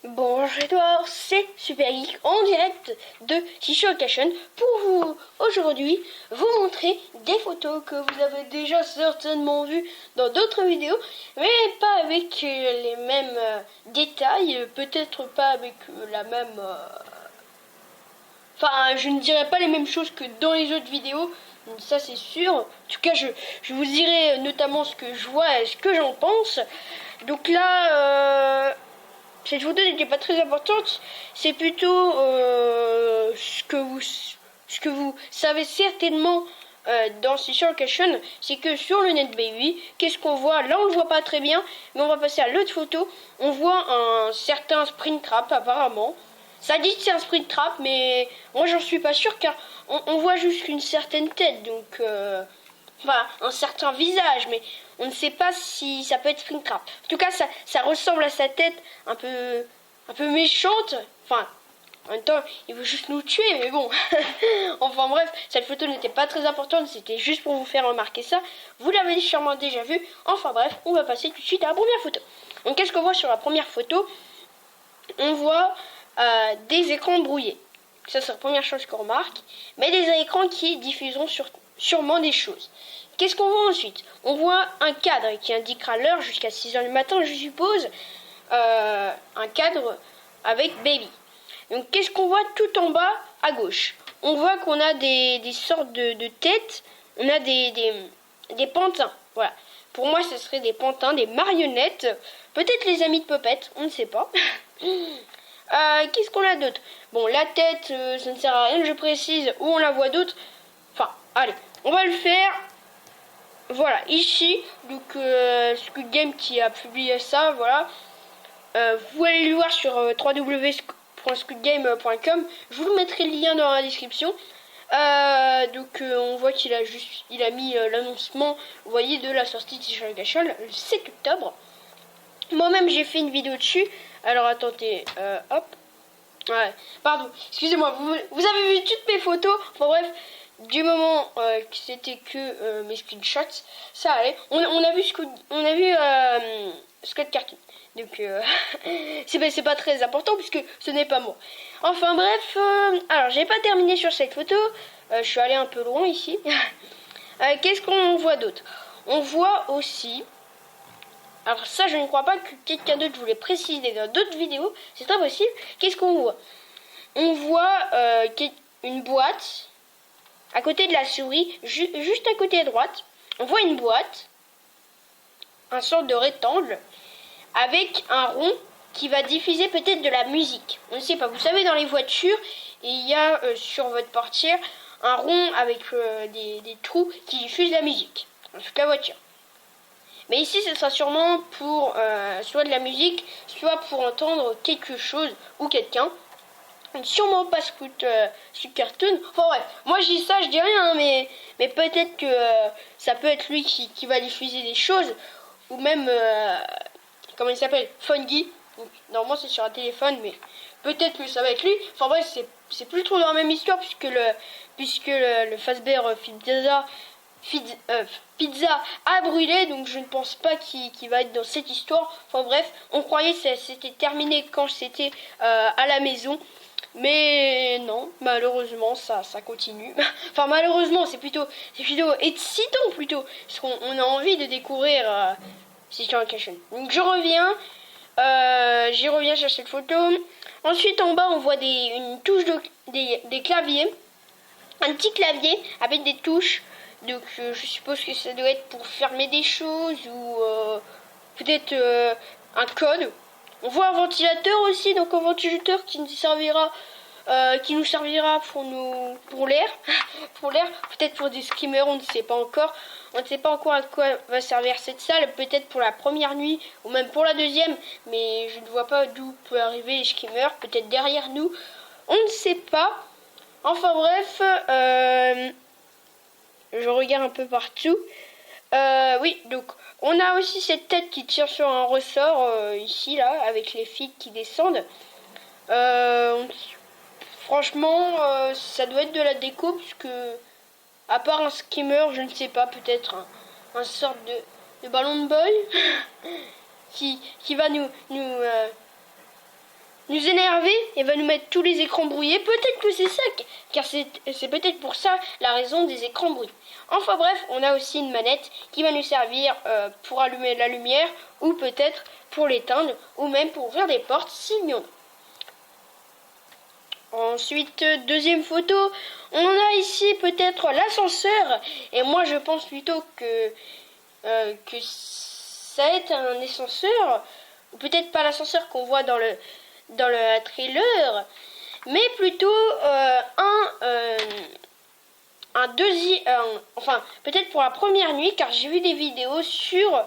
Bonjour Edouard, c'est Super Geek en direct de T-Shirt Location pour vous aujourd'hui vous montrer des photos que vous avez déjà certainement vues dans d'autres vidéos, mais pas avec les mêmes détails, peut-être pas avec la même... Enfin, je ne dirais pas les mêmes choses que dans les autres vidéos, ça c'est sûr. En tout cas, je vous dirai notamment ce que je vois et ce que j'en pense. Donc là... cette photo n'était pas très importante, c'est plutôt ce que vous savez certainement dans Social Location, c'est que sur le Net Baby, qu'est-ce qu'on voit? Là on le voit pas très bien, mais on va passer à l'autre photo. On voit un certain Springtrap apparemment. Ça dit que c'est un Springtrap, mais moi j'en suis pas sûr car on voit juste une certaine tête, donc enfin un certain visage, mais on ne sait pas si ça peut être Springtrap. En tout cas, ça ressemble à sa tête un peu méchante. Enfin, en même temps, il veut juste nous tuer, mais bon. Enfin bref, cette photo n'était pas très importante, c'était juste pour vous faire remarquer ça. Vous l'avez sûrement déjà vu. Enfin bref, on va passer tout de suite à la première photo. Donc qu'est-ce qu'on voit sur la première photo? On voit des écrans brouillés. Ça, c'est la première chose qu'on remarque. Mais des écrans qui diffuseront sûrement des choses. Qu'est-ce qu'on voit ensuite? On voit un cadre qui indiquera l'heure jusqu'à 6h du matin, je suppose. Un cadre avec Baby. Donc qu'est-ce qu'on voit tout en bas à gauche? On voit qu'on a des sortes de têtes. On a des pantins. Voilà. Pour moi, ce serait des pantins, des marionnettes. Peut-être les amis de Puppet, on ne sait pas. Qu'est-ce qu'on a d'autre? Bon, la tête, ça ne sert à rien, je précise, où on la voit d'autre. Enfin, allez, on va le faire. Voilà, ici, donc Squid Game qui a publié ça, voilà. Vous allez le voir sur www.squidgame.com. Je vous mettrai le lien dans la description. Donc on voit qu'il a mis l'annoncement, vous voyez, de la sortie de T-Shirt Location le 7 octobre. Moi-même j'ai fait une vidéo dessus. Alors attendez, hop. Ouais, pardon, excusez-moi, vous avez vu toutes mes photos. Enfin bref, du moment que c'était que mes screenshots, ça allait. On a vu Scott Cartoon. Donc c'est pas très important puisque ce n'est pas moi. Enfin bref, alors j'ai pas terminé sur cette photo. Je suis allé un peu loin ici. Qu'est-ce qu'on voit d'autre? On voit aussi... Alors ça, je ne crois pas que quelqu'un d'autre voulait préciser dans d'autres vidéos. C'est très possible. Qu'est-ce qu'on voit? On voit une boîte à côté de la souris, juste à côté à droite. On voit une boîte, un sorte de rectangle, avec un rond qui va diffuser peut-être de la musique. On ne sait pas. Vous savez, dans les voitures, il y a sur votre portière un rond avec des trous qui diffusent la musique. En tout cas, voiture. Mais ici, ce sera sûrement pour soit de la musique, soit pour entendre quelque chose ou quelqu'un. Sûrement pas Scoot Cartoon. Enfin bref, moi je dis ça, je dis rien, hein, mais peut-être que ça peut être lui qui va diffuser des choses. Ou même, comment il s'appelle? Fungi. Normalement c'est sur un téléphone, mais peut-être que ça va être lui. Enfin bref, c'est plus trop dans la même histoire puisque le Fazbear Pizza a brûlé, donc je ne pense pas qu'il va être dans cette histoire. Enfin bref, on croyait que c'était terminé quand c'était à la maison. Mais non, malheureusement, ça continue. Enfin, malheureusement, c'est plutôt excitant, plutôt. Parce qu'on a envie de découvrir Secret Location. Donc, j'y reviens sur cette photo. Ensuite, en bas, on voit une touche des claviers. Un petit clavier avec des touches. Donc, je suppose que ça doit être pour fermer des choses ou peut-être un code. On voit un ventilateur aussi, donc un ventilateur qui nous servira pour l'air, peut-être pour des screamers, on ne sait pas encore. On ne sait pas encore à quoi va servir cette salle, peut-être pour la première nuit ou même pour la deuxième, mais je ne vois pas d'où peut arriver les screamers, peut-être derrière nous, on ne sait pas. Enfin bref, je regarde un peu partout. Oui, donc on a aussi cette tête qui tire sur un ressort ici, là, avec les fils qui descendent. Franchement, ça doit être de la déco, puisque, à part un skimmer, je ne sais pas, peut-être un sorte de ballon de boy qui va nous énerver et va nous mettre tous les écrans brouillés. Peut-être que c'est ça, car c'est peut-être pour ça la raison des écrans brouillés. Enfin bref, on a aussi une manette qui va nous servir pour allumer la lumière ou peut-être pour l'éteindre ou même pour ouvrir des portes s'il y en a. Ensuite, deuxième photo, on a ici peut-être l'ascenseur et moi je pense plutôt que ça est un ascenseur, ou peut-être pas l'ascenseur qu'on voit dans le trailer, mais plutôt un deuxième, enfin peut-être pour la première nuit, car j'ai vu des vidéos sur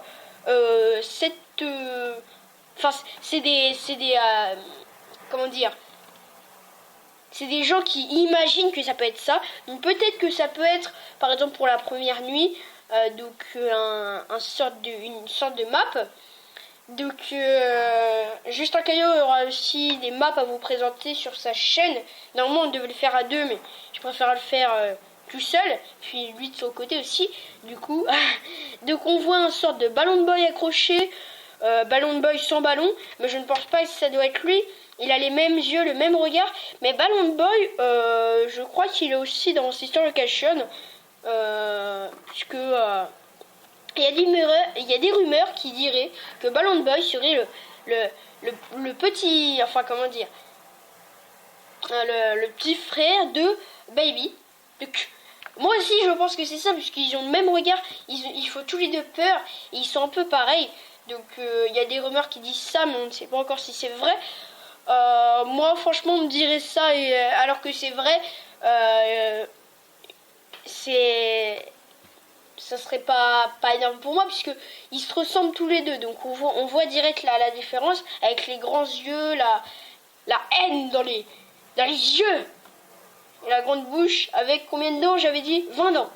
enfin c'est des comment dire, c'est des gens qui imaginent que ça peut être ça. Donc peut-être que ça peut être, par exemple pour la première nuit, une sorte de map. Donc Justin Caillot aura aussi des maps à vous présenter sur sa chaîne. Normalement on devait le faire à deux, mais je préfère le faire tout seul, puis lui de son côté aussi. Du coup, donc on voit un sorte de ballon de boy accroché, ballon de boy sans ballon, mais je ne pense pas que ça doit être lui. Il a les mêmes yeux, le même regard, mais Ballon Boy, je crois qu'il est aussi dans Sister Location, puisque il y a des rumeurs qui diraient que Ballon Boy serait le petit, enfin comment dire, le petit frère de Baby. Donc, moi aussi je pense que c'est ça, puisqu'ils ont le même regard, ils font tous les deux peur, et ils sont un peu pareils. Donc il y a des rumeurs qui disent ça, mais on ne sait pas encore si c'est vrai. Moi franchement on me dirait ça alors que c'est vrai, ça serait pas énorme pour moi, puisque ils se ressemblent tous les deux, donc on voit direct la différence avec les grands yeux, la haine dans les yeux et la grande bouche. Avec combien de dents? J'avais dit 20 dents.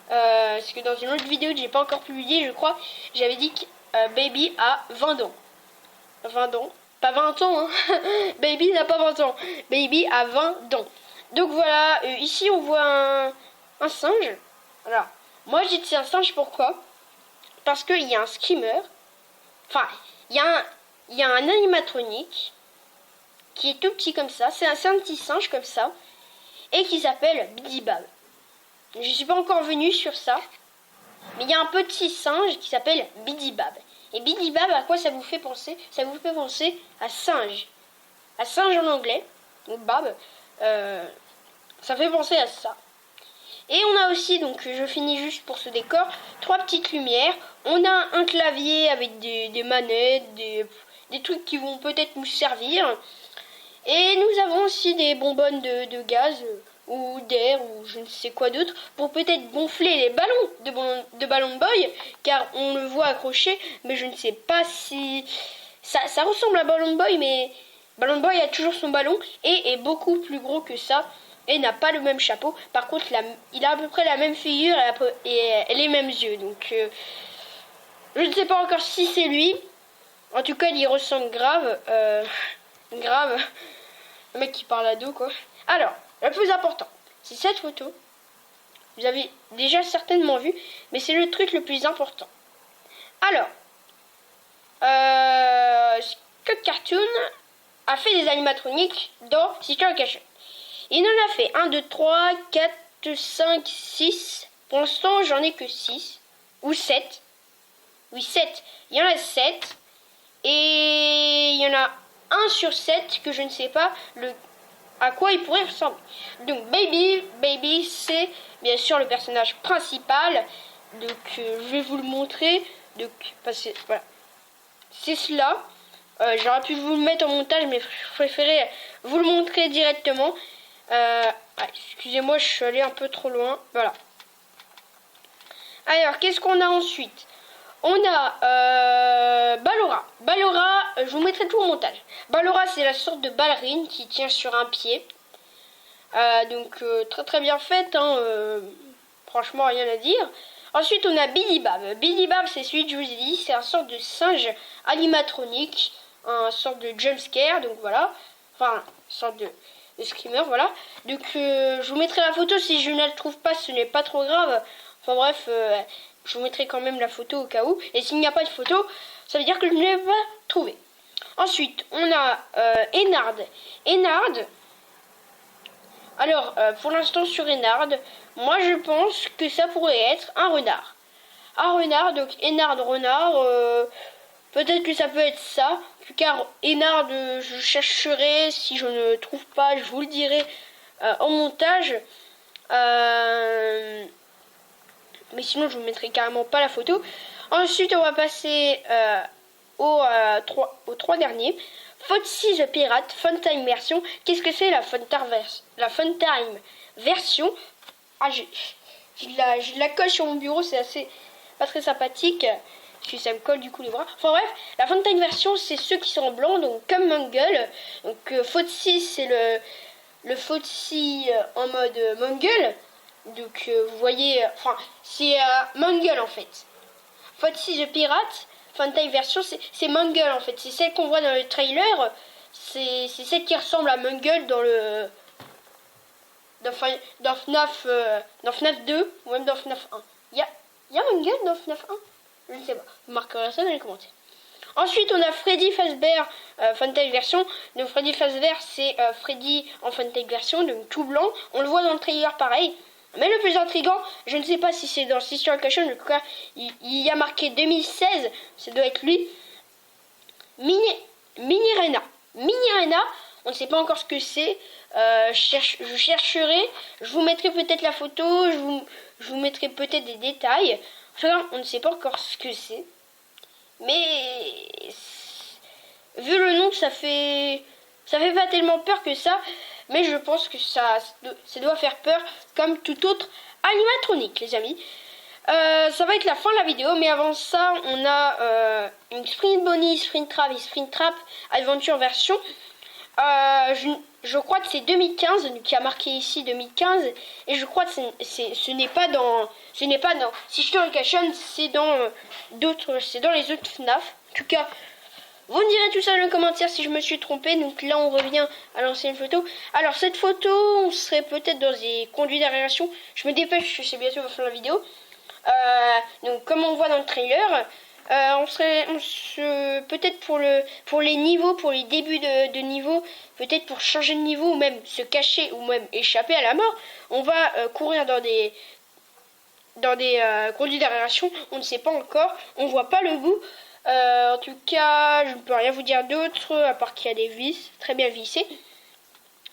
Parce que dans une autre vidéo que j'ai pas encore publiée, je crois, j'avais dit que Baby a 20 dents. 20 dents. Pas 20 ans, hein. Baby n'a pas 20 ans. Baby a 20 dents. Donc voilà, ici on voit un singe. Alors, moi je dis que c'est un singe, pourquoi? Parce qu'il y a un screamer. Enfin, il y a un animatronique qui est tout petit comme ça. C'est un petit singe comme ça. Et qui s'appelle Bidibab. Je ne suis pas encore venue sur ça. Mais il y a un petit singe qui s'appelle Bidibab. Et Bidibab, à quoi ça vous fait penser? Ça vous fait penser à singe. À singe en anglais. Donc Bab. Ça fait penser à ça. Et on a aussi, donc je finis juste pour ce décor, 3 petites lumières. On a un clavier avec des manettes, des trucs qui vont peut-être nous servir. Et nous avons aussi des bonbonnes de gaz ou d'air ou je ne sais quoi d'autre pour peut-être gonfler les ballons de Ballon Boy, car on le voit accroché, mais je ne sais pas si ça ressemble à Ballon Boy, mais Ballon Boy a toujours son ballon et est beaucoup plus gros que ça et n'a pas le même chapeau. Par contre il a à peu près la même figure et les mêmes yeux, donc je ne sais pas encore si c'est lui. En tout cas il y ressemble grave. Le mec qui parle à dos, quoi. Alors, le plus important, c'est cette photo. Vous avez déjà certainement vu, mais c'est le truc le plus important. Alors, Scott Cartoon a fait des animatroniques dans Sister Location. Il en a fait 1, 2, 3, 4, 5, 6. Pour l'instant, j'en ai que 6. Ou 7. Oui, 7. Il y en a 7. Et il y en a 1 sur 7 que je ne sais pas à quoi il pourrait ressembler. Donc Baby c'est bien sûr le personnage principal. Donc je vais vous le montrer. Donc voilà, c'est cela. J'aurais pu vous le mettre en montage, mais je préférais vous le montrer directement. Excusez-moi, je suis allé un peu trop loin. Voilà. Alors, qu'est-ce qu'on a ensuite? On a Ballora. Ballora, je vous mettrai tout au montage. Ballora, c'est la sorte de ballerine qui tient sur un pied. Donc très très bien faite, hein, franchement rien à dire. Ensuite on a Bidibab. Bidibab, c'est celui que je vous ai dit, c'est un sorte de singe animatronique, un sorte de jumpscare, donc voilà. Enfin, une sorte de screamer, voilà. Donc je vous mettrai la photo, si je ne la trouve pas, ce n'est pas trop grave. Enfin bref, je vous mettrai quand même la photo au cas où. Et s'il n'y a pas de photo, ça veut dire que je ne l'ai pas trouvée. Ensuite, on a Ennard. Ennard. Alors, pour l'instant sur Ennard, moi je pense que ça pourrait être un renard. Un renard, donc Ennard renard, peut-être que ça peut être ça. Car Ennard, je chercherai, si je ne trouve pas, je vous le dirai en montage. Mais sinon, je vous mettrai carrément pas la photo. Ensuite, on va passer aux trois derniers. Foxy the Pirate, Funtime version. Qu'est-ce que c'est la Funtime version? Ah, j'ai de la colle sur mon bureau, c'est assez pas très sympathique. Parce que ça me colle du coup les bras. Enfin bref, la Funtime version, c'est ceux qui sont en blanc, donc comme Mangle. Donc Foxy, c'est le Foxy en mode Mangle. Donc vous voyez, enfin c'est Mangle en fait. Foxy the Pirate, Funtime version, c'est Mangle en fait. C'est celle qu'on voit dans le trailer. C'est celle qui ressemble à Mangle dans FNAF 2 ou même dans FNAF 1. Il y a Mangle dans FNAF 1? Je ne sais pas. Vous marquerez ça dans les commentaires. Ensuite, on a Freddy Fazbear Funtime version. Donc Freddy Fazbear, c'est Freddy en Funtime version, donc tout blanc. On le voit dans le trailer pareil. Mais le plus intriguant, je ne sais pas si c'est dans Sister Location, en tout cas, il y a marqué 2016, ça doit être lui. Mini Rena. Mini Rena, on ne sait pas encore ce que c'est. Je chercherai, je vous mettrai peut-être la photo, je vous mettrai peut-être des détails. Enfin, on ne sait pas encore ce que c'est. Mais vu le nom, ça fait pas tellement peur que ça. Mais je pense que ça doit faire peur comme tout autre animatronique, les amis. Ça va être la fin de la vidéo, mais avant ça, on a une Sprint Bonnie, Sprint Trap et Sprint Trap Adventure version. Je crois que c'est 2015, qui a marqué ici 2015, et je crois que ce n'est pas dans Sister Location, c'est dans les autres FNAF. En tout cas, vous me direz tout ça dans les commentaires si je me suis trompé. Donc là, on revient à l'ancienne photo. Alors cette photo, on serait peut-être dans des conduits d'aération. Je me dépêche, je sais bientôt la fin de la vidéo. Donc comme on voit dans le trailer, on serait peut-être pour les niveaux, pour les débuts de niveau, peut-être pour changer de niveau ou même se cacher ou même échapper à la mort, on va courir dans des conduits d'aération. On ne sait pas encore, on voit pas le bout. En tout cas, je ne peux rien vous dire d'autre à part qu'il y a des vis très bien vissées.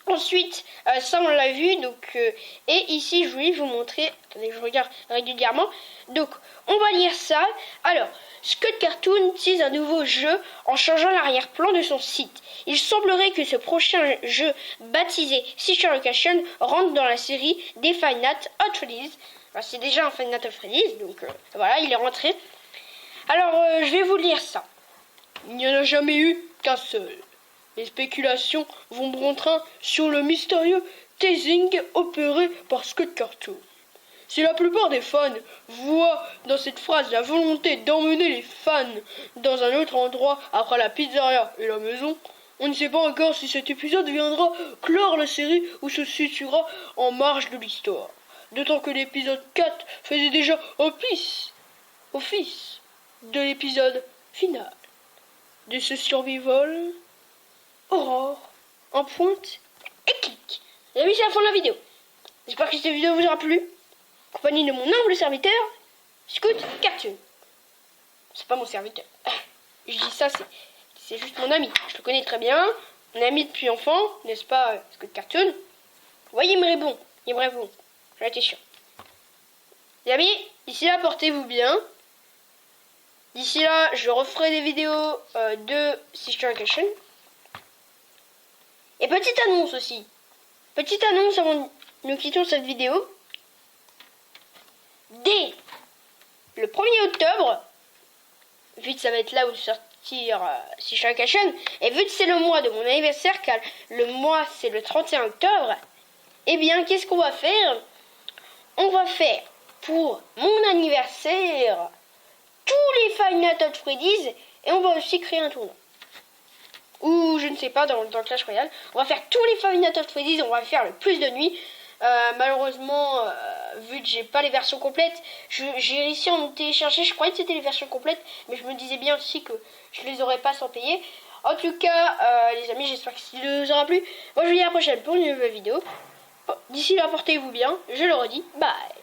Ensuite, ça on l'a vu, donc et ici je voulais vous montrer, attendez, je regarde régulièrement, donc on va lire ça. Alors, Scott Cartoon tease un nouveau jeu en changeant l'arrière-plan de son site. Il semblerait que ce prochain jeu, baptisé Sister Location, rentre dans la série des Five Nights at Freddy's. C'est déjà un Five Nights at Freddy's, donc voilà, il est rentré. Alors, je vais vous lire ça. Il n'y en a jamais eu qu'un seul. Les spéculations vont bon train sur le mystérieux teasing opéré par Scott Cartoon. Si la plupart des fans voient dans cette phrase la volonté d'emmener les fans dans un autre endroit après la pizzeria et la maison, on ne sait pas encore si cet épisode viendra clore la série ou se situera en marge de l'histoire. D'autant que l'épisode 4 faisait déjà office de l'épisode final de ce survival Aurore en pointe et clic. Vous avez vu, c'est la fin de la vidéo. J'espère que cette vidéo vous aura plu. Compagnie de mon humble serviteur, Scott Cartoon. C'est pas mon serviteur. Je dis ça, c'est juste mon ami. Je le connais très bien. Mon ami depuis enfant, n'est-ce pas, Scott Cartoon? Vous voyez, il me répond. J'en étais chiant. Les amis, d'ici là, portez-vous bien. D'ici là, je referai des vidéos de Sister Location. Et petite annonce aussi. Petite annonce avant que nous quittions cette vidéo. Dès le 1er octobre, vu que ça va être là où sortir Sister Location, et vu que c'est le mois de mon anniversaire, car le mois c'est le 31 octobre, eh bien qu'est-ce qu'on va faire? On va faire pour mon anniversaire tous les Five Nights at Freddy's, et on va aussi créer un tournoi. Ou je ne sais pas, dans Clash Royale. On va faire tous les Five Nights at Freddy's, on va faire le plus de nuits. Malheureusement, vu que j'ai pas les versions complètes, j'ai réussi à en télécharger. Je croyais que c'était les versions complètes, mais je me disais bien aussi que je les aurais pas sans payer. En tout cas, les amis, j'espère que ça vous aura plu. Moi, je vous dis à la prochaine pour une nouvelle vidéo. D'ici là, portez-vous bien. Je le redis. Bye.